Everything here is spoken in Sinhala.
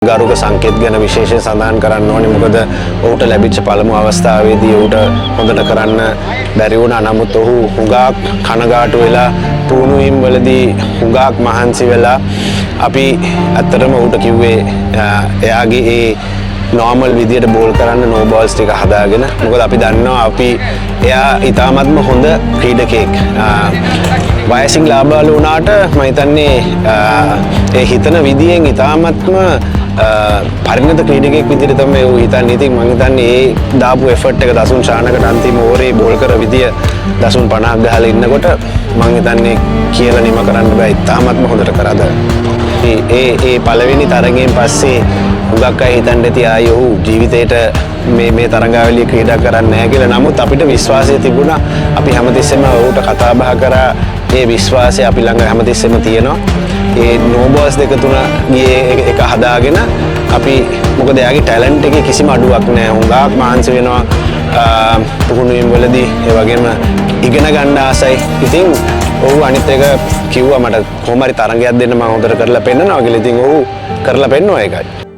ගරුක සංකේත් ගැන විශේෂයෙන් සඳහන් කරන්න ඕනේ. මොකද ඔහුට ලැබිච්ච පළමු අවස්ථාවේදී ඔහුට හොඳට කරන්න බැරි වුණා. නමුත් ඔහු හුඟක් කනගාටු වෙලා පුහුණුවීම් වලදී හුඟක් මහන්සි වෙලා අපි ඇත්තටම ඔහුට කිව්වේ එයාගේ ඒ normal විදියට බෝල් කරන්න no balls ටික හදාගෙන. මොකද අපි දන්නවා එයා ඉතාමත්ම හොඳ ක්‍රීඩකයෙක්. වයසින් ලාබාලු වුණාට මම හිතන්නේ ඒ හිතන විදියෙන් ඉතාමත්ම පරිණත ක්‍රීඩකයෙක් විදිහට තමයි ਉਹ හිතන්නේ. ඉතින් මම හිතන්නේ ඒ දාපු එෆර්ට් එක දසුන් ශානකට අන්තිම ඕවරේ බෝල් කර විදිය දසුන් 50ක් ගහලා ඉන්නකොට මම හිතන්නේ කියලා නිම කරන්න බෑ. ඉතාමත්ම හොඳට කරාද. ඒ පළවෙනි තරගයෙන් පස්සේ හුඟක් අය හිතන්න ඇති ආයේ ඔහු ජීවිතේට මේ තරඟාවලිය ක්‍රීඩා කරන්නේ නැහැ කියලා. නමුත් අපිට විශ්වාසය තිබුණා. අපි හැමතිස්සෙම ඔහුට කතා බහ කරා. ඒ විශ්වාසය අපි ළඟ හැමතිස්සෙම තියෙනවා. ඒ no balls දෙක තුන ගියේ එක හදාගෙන අපි මොකද එයාගේ ටැලන්ට් එකේ කිසිම අඩුවක් නැහැ. හුඟක් මහන්සි වෙනවා පුහුණුවීම් වලදී. ඒ වගේම ඉගෙන ගන්න ආසයි. ඉතින් ඔහු අනිත් එක කිව්වා මට කොහොම හරි තරඟයක් දෙන්න මම හොඳට කරලා පෙන්නනවා කියලා. ඉතින් ඔහු කරලා පෙන්නුවා ඒකයි.